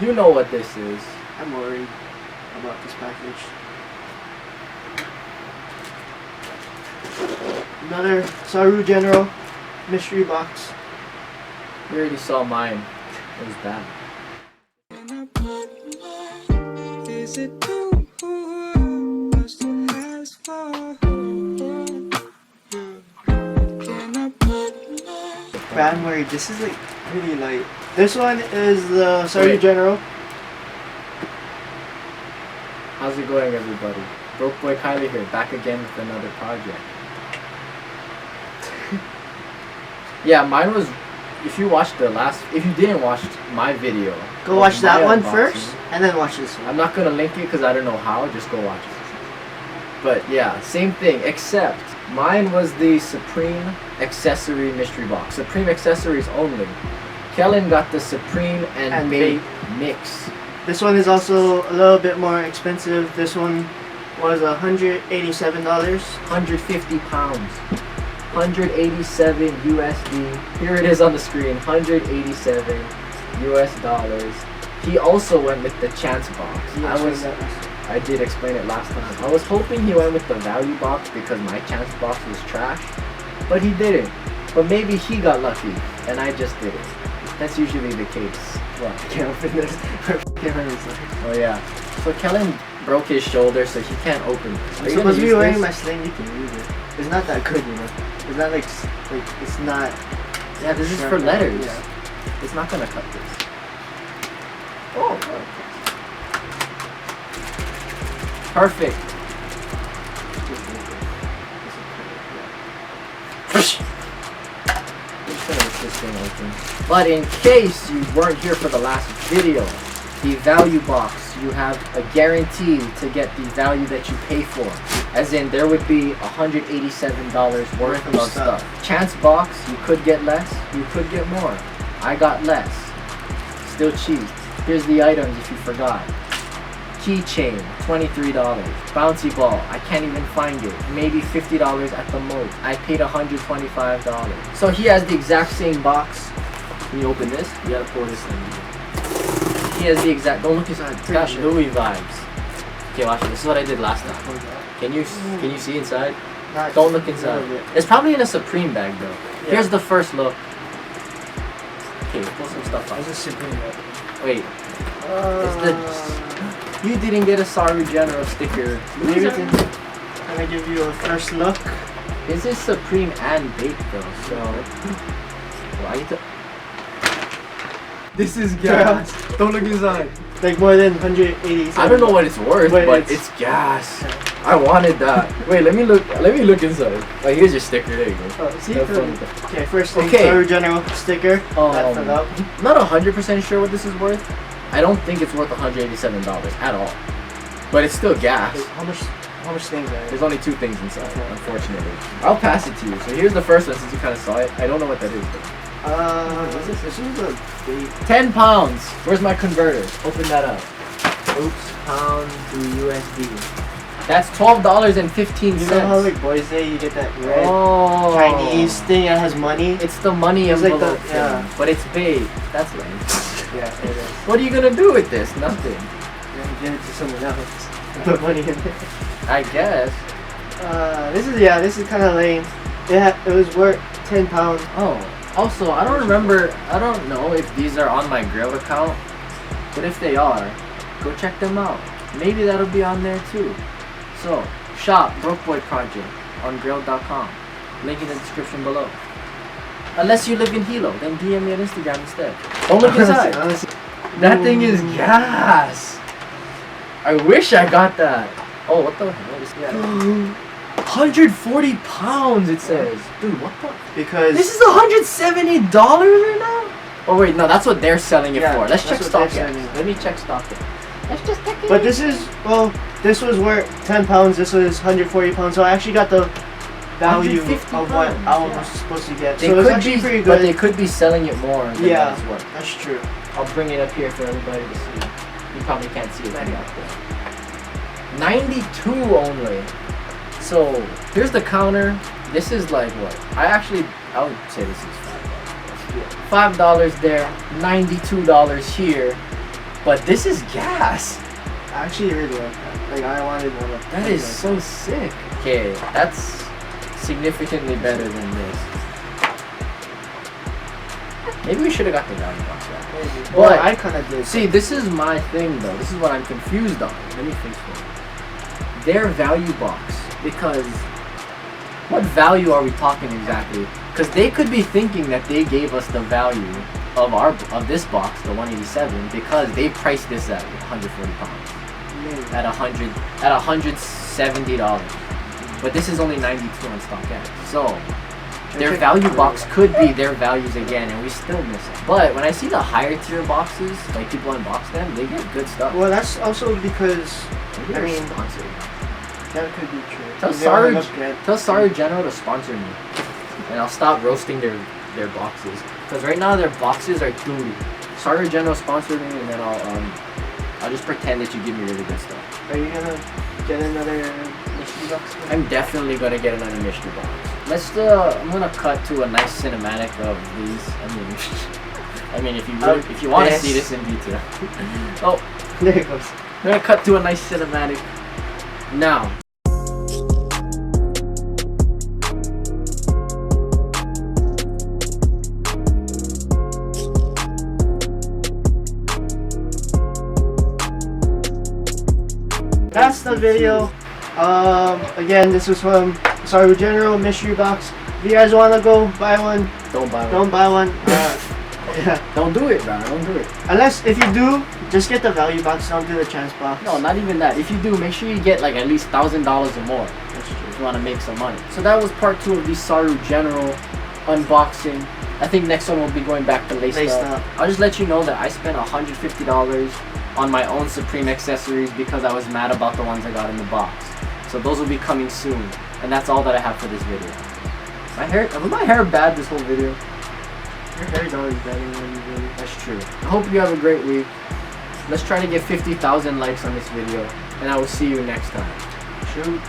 You know what this is. I'm worried about this package. Another Saru General mystery box. You already saw mine. It was bad. Is it too much to ask for? Can I put But I'm worried. This is like really light. This one is the Saru Wait. General. How's it going, everybody? Broke Boy Kylie here, back again with another project. Yeah, mine was. If you didn't watch my video, Go watch that my one unboxing, first, and then watch this one. I'm not gonna link it because I don't know how. Just go watch it. But yeah, same thing. Except mine was the Supreme Accessory mystery box. Supreme Accessories only. Kellen got the Supreme and Bape mix. This one is also a little bit more expensive. This one was $187. 150 pounds. 187 USD. Here it is on the screen. 187 US dollars. He also went with the chance box. I did explain it last time. I was hoping he went with the value box because my chance box was trash, but he didn't. But maybe he got lucky and I just didn't. That's usually the case. What? I can't open this. Oh yeah. So Kellen broke his shoulder, so he can't open this. I'm supposed to be wearing my sling. You can use it. It's not that good, you know. It's not like it's not. Yeah, this is for letters. Yeah. It's not gonna cut this. Oh. Perfect. This thing open. But in case you weren't here for the last video, the value box, you have a guarantee to get the value that you pay for. As in, there would be $187 worth of stuff. Chance box, you could get less, you could get more. I got less. Still cheap. Here's the items if you forgot. Keychain, $23. Bouncy ball, I can't even find it. Maybe $50 at the most. I paid $125. So he has the exact same box. Can you open this? You gotta pour this in. He has the exact. Don't look inside. It's got Louis vibes. Okay, watch it. This is what I did last time. Can you see inside? Don't look inside. It's probably in a Supreme bag though. Yeah. Here's the first look. Okay, pull some stuff out. It's a Supreme bag. Wait. It's the. You didn't get a Saru General sticker. Maybe I'm gonna give you a first look. This is Supreme and Bape though, so. Why you This is gas. Don't look inside. Like more than 180. I don't know what it's worth, but it's gas. I wanted that. Wait, let me look inside. Oh, here's your sticker. There you go. Oh, see? Okay, first thing, okay. Saru General sticker. Not 100% sure what this is worth. I don't think it's worth $187 at all. But it's still gas. How much things are there? There's only 2 things inside, unfortunately. I'll pass it to you. So here's the first one since you kind of saw it. I don't know what that is. What's this? This is a big... 10 pounds. Where's my converter? Open that up. Oops, pound to USD. That's $12.15. You know how like boys say you get that red Chinese thing that has money? It's the money envelope thing, but it's big. That's right. Yeah, it is. What are you gonna do with this? Nothing. Yeah, give it to someone else. Put money in it. I guess. This is kind of lame. Yeah, it was worth 10 pounds. Oh, also I don't know if these are on my Grail account, but if they are, go check them out. Maybe that'll be on there too. So, shop Broke Boy Project on Grail.com. Link in the description below. Unless you live in Hilo, then DM me on Instagram instead. Don't look inside. That thing is gas. I wish I got that. Oh, what the hell is that? 140 pounds it says. Dude, what the? Because this is $170 right now? Oh wait, no, that's what they're selling it for. Let's check StockX. Let me check StockX. Let's just check it. But this is, this was worth 10 pounds. This was 140 pounds. So I actually got the value of what I was supposed to get. So it's actually pretty good. But they could be selling it more than it's worth. That's true. I'll bring it up here for everybody to see. You probably can't see it right out there. 92 only. So here's the counter. This is like what? I would say this is $5. $5 there, $92 here. But this is gas. I actually really like that. Like I wanted one of That is so sick. Okay, that's significantly better than this. Maybe we should have got the value box back. Maybe. But Well, I kind of did. See, this is my thing though. This is what I'm confused on. Let me fix it. Their value box, because what value are we talking exactly? Because they could be thinking that they gave us the value of this box, the 187, because they priced this at 140 pounds, at $170. But this is only 92 on StockX. So their value box could be their values again, and we still miss it. But when I see the higher tier boxes, like people unbox them, they get good stuff. Well, that's also because Maybe I they're mean, sponsored. that could be true. Tell They wanna Saru, look good. tell Saru General to sponsor me, and I'll stop roasting their boxes. Because right now their boxes are doo. Saru General sponsor me, and then I'll just pretend that you give me really good stuff. Are you gonna get another mystery box? I'm definitely gonna get another mystery box. I'm gonna cut to a nice cinematic of these. I mean, if you want to see this in detail. Oh, There it goes. I'm gonna cut to a nice cinematic now. That's the video. Again, this was from Saru General Mystery Box. If you guys want to go buy one, Don't buy one. don't buy one. Yeah. Don't do it, bro. Don't do it. Unless if you do, just get the value box. Don't do the chance box. No, not even that. If you do, make sure you get like at least $1,000 or more. That's true. If you want to make some money. So that was part 2 of the Saru General unboxing. I think next one we'll be going back to Laced Laced Up. Up. I'll just let you know that I spent $150 on my own Supreme accessories because I was mad about the ones I got in the box. So those will be coming soon. And that's all that I have for this video. Was my hair bad this whole video? Your hair's always better than you really. That's true. I hope you have a great week. Let's try to get 50,000 likes on this video. And I will see you next time. Shoot.